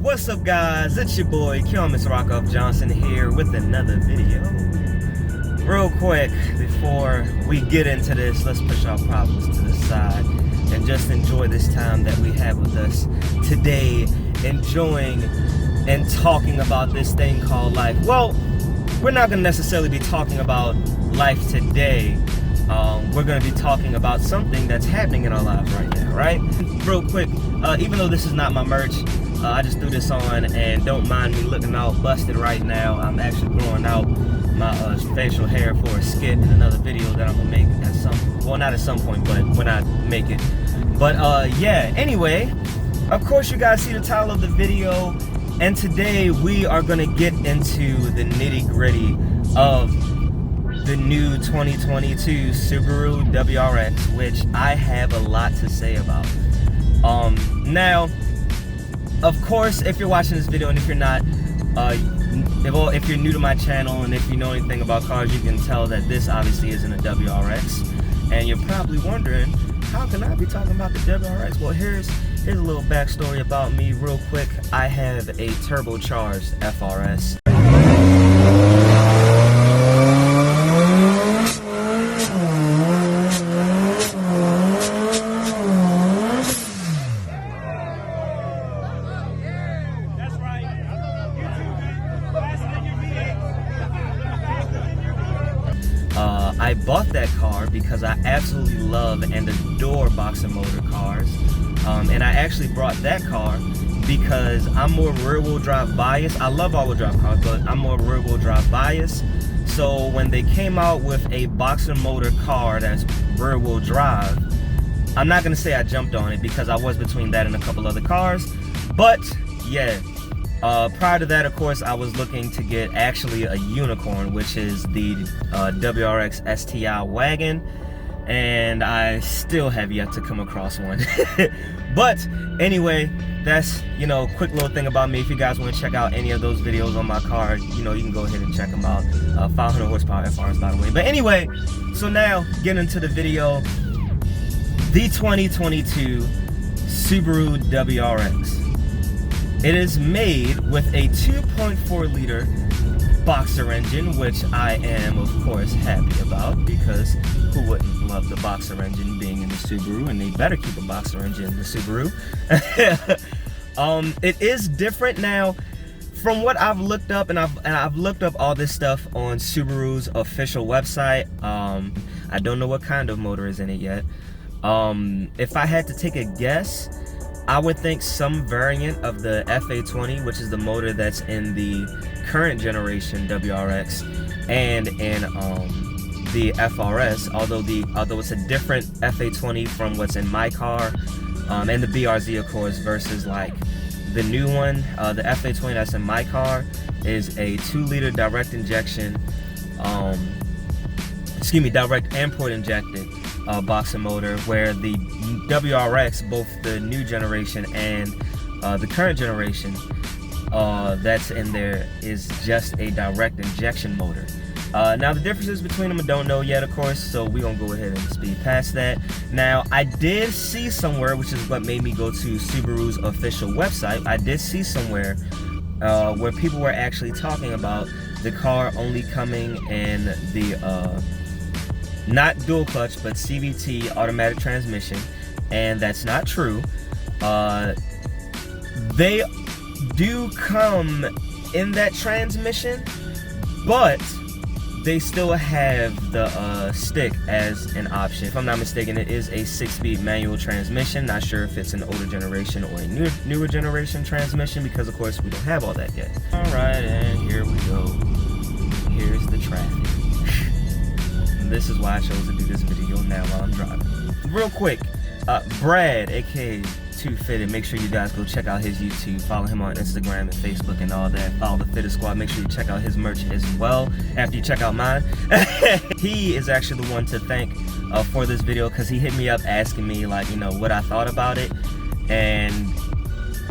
What's up, guys? It's your boy Mr. Rockoff Johnson here with another video. Real quick, before we get into this, let's push our problems to the side and just enjoy this time that we have with us today, enjoying and talking about this thing called life. Well, we're not going to necessarily be talking about life today. We're going to be talking about something that's happening in our lives right now, right? Real quick, even though this is not my merch, I just threw this on, and don't mind me looking all busted right now. I'm actually growing out my facial hair for a skit in another video that I'm going to make at some, well, not at some point, but when I make it. But yeah, anyway, of course you guys see the title of the video, and today we are going to get into the nitty-gritty of the new 2022 Subaru WRX, which I have a lot to say about. Now, of course, if you're watching this video, and if you're not, if you're new to my channel and if you know anything about cars, you can tell that this obviously isn't a WRX. And you're probably wondering, how can I be talking about the WRX? Well, here's a little backstory about me real quick. I have a turbocharged FRS. I bought that car because I absolutely love and adore boxer motor cars, and I actually brought that car because I'm more rear-wheel drive biased. I love all-wheel drive cars, but I'm more rear-wheel drive biased. So when they came out with a boxer motor car that's rear-wheel drive, I'm not gonna say I jumped on it because I was between that and a couple other cars, but yeah. Prior to that, of course, I was looking to get actually a unicorn, which is the WRX STI wagon, and I still have yet to come across one. But anyway, that's, you know, quick little thing about me. If you guys want to check out any of those videos on my car, you know, you can go ahead and check them out. 500 horsepower FRs, by the way. But anyway, so now getting into the video, the 2022 Subaru WRX. It is made with a 2.4 liter boxer engine, which I am, of course, happy about, because who wouldn't love the boxer engine being in the Subaru, and they better keep a boxer engine in the Subaru. It is different now. From what I've looked up, and I've looked up all this stuff on Subaru's official website. I don't know what kind of motor is in it yet. If I had to take a guess, I would think some variant of the FA20, which is the motor that's in the current generation WRX, and in the FRS, although it's a different FA20 from what's in my car, and the BRZ, of course, versus like the new one. The FA20 that's in my car is a 2-liter direct injection, direct import injected boxer motor, where the WRX, both the new generation and the current generation that's in there, is just a direct injection motor. Now the differences between them I don't know yet, of course, so we're gonna go ahead and speed past that. Now I did see somewhere, which is what made me go to Subaru's official website, I did see somewhere where people were actually talking about the car only coming in the not dual clutch, but CVT automatic transmission, and that's not true. They do come in that transmission, but they still have the stick as an option. If I'm not mistaken, it is a 6-speed manual transmission. Not sure if it's an older generation or a newer generation transmission, because of course we don't have all that yet. All right, and here we go. Here's the traffic. This is why I chose to do this video now while I'm driving. Real quick, Brad, aka 2Fitted, make sure you guys go check out his YouTube, follow him on Instagram and Facebook and all that, follow the Fitted Squad, make sure you check out his merch as well after you check out mine. He is actually the one to thank for this video, because he hit me up asking me, like, you know, what I thought about it. And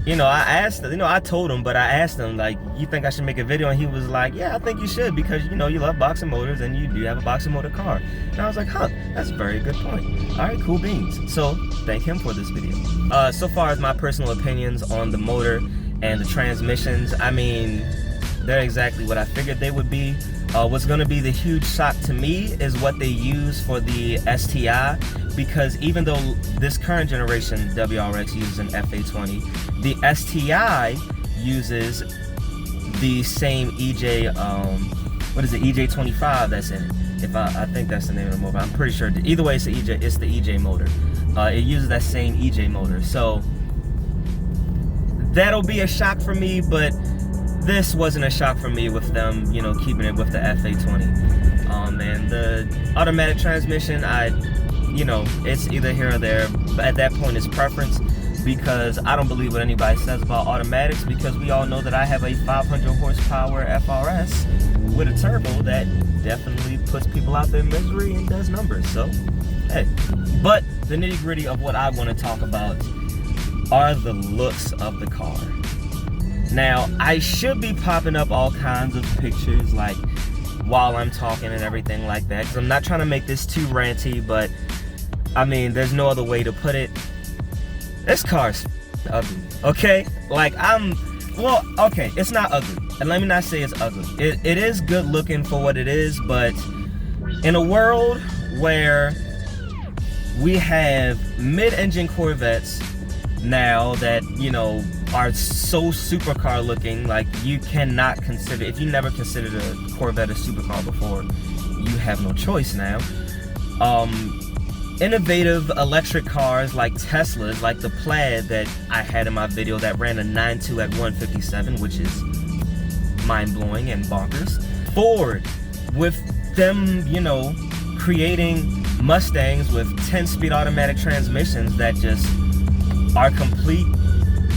you know, I asked, you know, I told him, but I asked him, like, you think I should make a video? And he was like, yeah, I think you should, because, you know, you love boxer motors and you do have a boxer motor car. And I was like, huh, that's a very good point. All right, cool beans. So thank him for this video. So far as my personal opinions on the motor And the transmissions, I mean, they're exactly what I figured they would be. What's going to be the huge shock to me is what they use for the STI, because even though this current generation WRX uses an FA20, the STI uses the same EJ, what is it, EJ25 that's in it. If I think that's the name of the motor. I'm pretty sure. Either way, it's the EJ motor. It uses that same EJ motor. So that'll be a shock for me, but this wasn't a shock for me with them, you know, keeping it with the FA20. And the automatic transmission, you know, it's either here or there. But at that point, it's preference, because I don't believe what anybody says about automatics, because we all know that I have a 500 horsepower FRS with a turbo that definitely puts people out their misery and does numbers. So, hey. But the nitty-gritty of what I want to talk about are the looks of the car. Now, I should be popping up all kinds of pictures, like, while I'm talking and everything like that, because I'm not trying to make this too ranty, but, I mean, there's no other way to put it. This car's ugly, okay? Like, well, okay, it's not ugly. And let me not say it's ugly. It is good looking for what it is, but in a world where we have mid-engine Corvettes now that, you know, are so supercar looking, like, you cannot consider, if you never considered a Corvette a supercar before, you have no choice now. Innovative electric cars like Teslas, like the Plaid that I had in my video that ran a 9.2 at 157, which is mind-blowing and bonkers. Ford, with them, you know, creating Mustangs with 10-speed automatic transmissions that just are complete,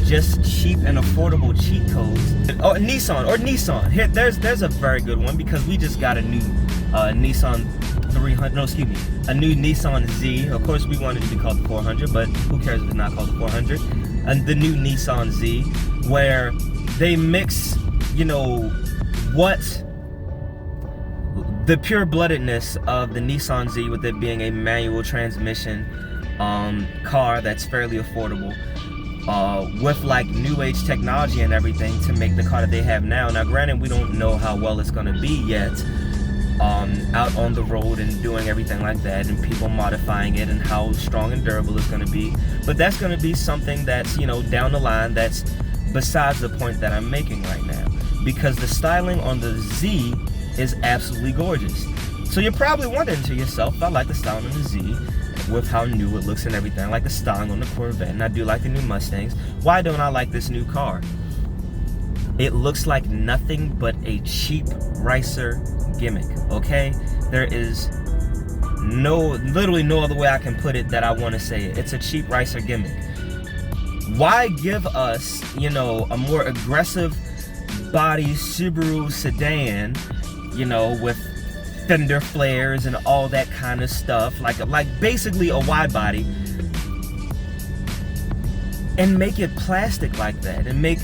just cheap and affordable cheat codes. Oh, Nissan. Here, there's a very good one, because we just got a new Nissan 300, no, excuse me, a new Nissan Z. Of course, we wanted it to be called the 400, but who cares if it's not called the 400? And the new Nissan Z, where they mix, you know, what the pure-bloodedness of the Nissan Z, with it being a manual transmission car that's fairly affordable, with like new age technology and everything to make the car that they have now. Now, granted, we don't know how well it's going to be yet, out on the road and doing everything like that, and people modifying it, and how strong and durable it's going to be. But that's going to be something that's, you know, down the line, that's besides the point that I'm making right now, because the styling on the Z is absolutely gorgeous. So you're probably wondering to yourself, I like the styling on the Z with how new it looks and everything. I like the styling on the Corvette, and I do like the new Mustangs. Why don't I like this new car? It looks like nothing but a cheap racer gimmick, okay? There is literally no other way I can put it that I want to say it. It's a cheap racer gimmick. Why give us, you know, a more aggressive body Subaru sedan, you know, with fender flares and all that kind of stuff, like basically a wide body, and make it plastic like that, and make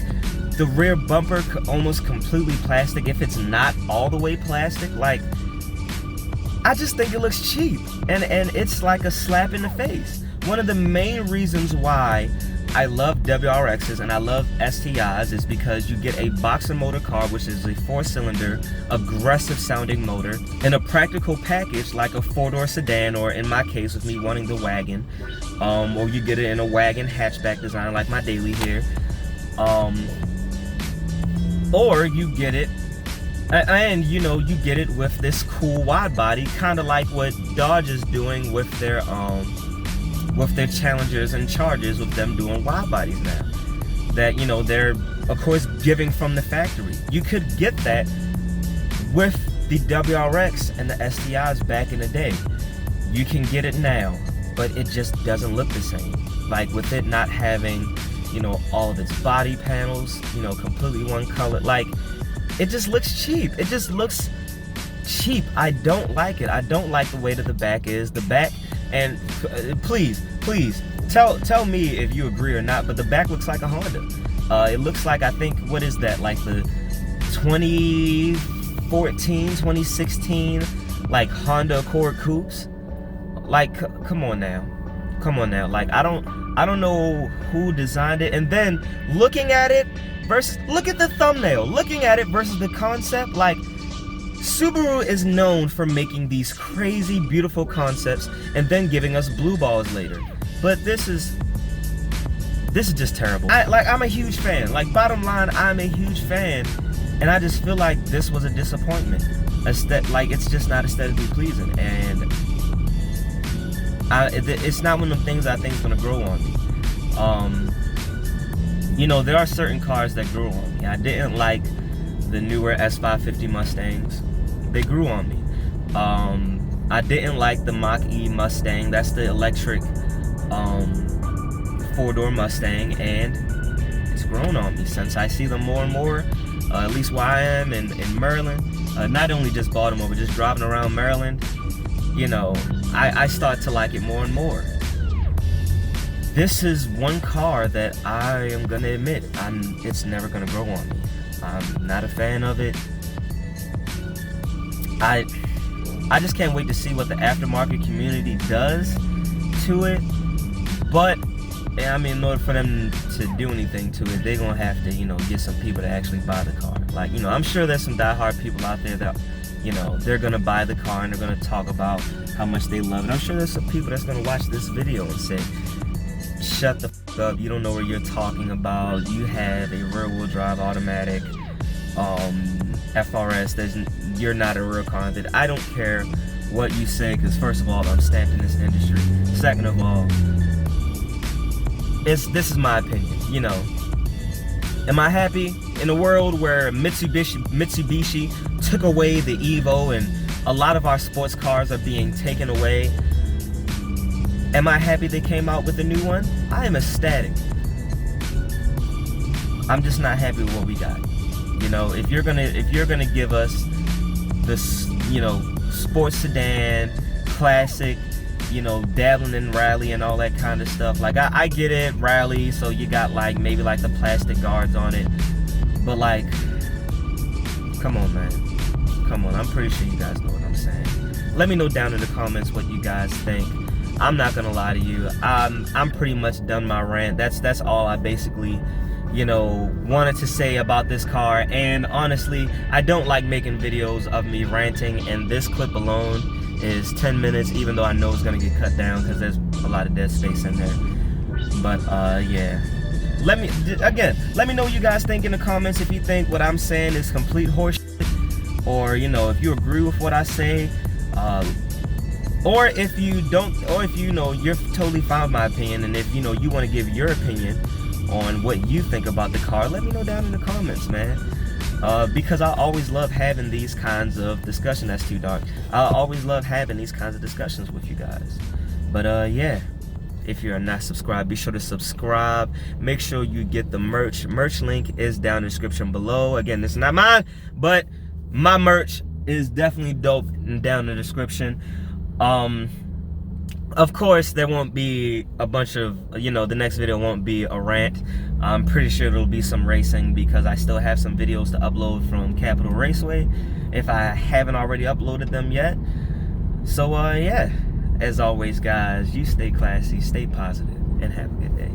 the rear bumper almost completely plastic, if it's not all the way plastic? Like, I just think it looks cheap, and it's like a slap in the face. One of the main reasons why I love WRXs and I love STIs is because you get a boxer motor car, which is a 4-cylinder, aggressive sounding motor, in a practical package like a 4-door sedan, or in my case with me wanting the wagon, or you get it in a wagon hatchback design like my daily here, or you get it, and you know, you get it with this cool wide body, kind of like what Dodge is doing with their Challengers and Chargers, with them doing wide bodies now. That, you know, they're of course giving from the factory. You could get that with the WRX and the STIs back in the day. You can get it now, but it just doesn't look the same. Like, with it not having, you know, all of its body panels, you know, completely one color. Like, it just looks cheap. It just looks cheap. I don't like it. I don't like the way that the back is. The back, and please tell me if you agree or not, but the back looks like a Honda. It looks like, I think, what is that, like the 2014, 2016, like Honda Accord coupes? Like, come on now. Like, I don't I don't know who designed it. And then looking at it versus, look at the thumbnail. Looking at it versus the concept, like, Subaru is known for making these crazy, beautiful concepts and then giving us blue balls later. But this is just terrible. I'm a huge fan. Like, bottom line, I'm a huge fan. And I just feel like this was a disappointment. Like, it's just not aesthetically pleasing. And it's not one of the things I think is gonna grow on me. You know, there are certain cars that grew on me. I didn't like the newer S550 Mustangs. They grew on me. I didn't like the Mach-E Mustang. That's the electric four-door Mustang, and it's grown on me since I see them more and more. At least where I am in Maryland. Not only just Baltimore, but just driving around Maryland. You know, I start to like it more and more. This is one car that I am gonna admit, it's never gonna grow on me. I'm not a fan of it. I just can't wait to see what the aftermarket community does to it. But I mean, in order for them to do anything to it, they're gonna have to, you know, get some people to actually buy the car. Like, you know, I'm sure there's some diehard people out there that, you know, they're gonna buy the car and they're gonna talk about how much they love it. I'm sure there's some people that's gonna watch this video and say, shut the f up, you don't know what you're talking about. You have a rear-wheel drive automatic FRS. You're not a real car. I don't care what you say, because first of all, I'm stamped in this industry. Second of all, this is my opinion. You know, am I happy in a world where Mitsubishi took away the Evo and a lot of our sports cars are being taken away? Am I happy they came out with a new one? I am ecstatic. I'm just not happy with what we got. You know, if you're gonna give us this, you know, sports sedan, classic, you know, dabbling in rally and all that kind of stuff. Like, I get it, rally, so you got like maybe like the plastic guards on it, but like, come on, man, come on. I'm pretty sure you guys know what I'm saying. Let me know down in the comments what you guys think. I'm not gonna lie to you. I'm pretty much done my rant. That's all I basically, you know, wanted to say about this car. And honestly, I don't like making videos of me ranting, and this clip alone is 10 minutes, even though I know it's gonna get cut down because there's a lot of dead space in there. But yeah, let me know what you guys think in the comments. If you think what I'm saying is complete horseshit, or, you know, if you agree with what I say, or if you don't, or if, you know, you're totally fine with my opinion, and if, you know, you want to give your opinion on what you think about the car, let me know down in the comments, man. Because I always love having these kinds of discussions. That's too dark. I always love having these kinds of discussions with you guys. But yeah, if you're not subscribed, be sure to subscribe. Make sure you get the merch. Merch link is down in the description below. Again, this is not mine, but my merch is definitely dope and down in the description. Of course, there won't be a bunch of, you know, the next video won't be a rant. I'm pretty sure there'll be some racing, because I still have some videos to upload from Capital Raceway if I haven't already uploaded them yet. So yeah, as always, guys, you stay classy, stay positive, and have a good day.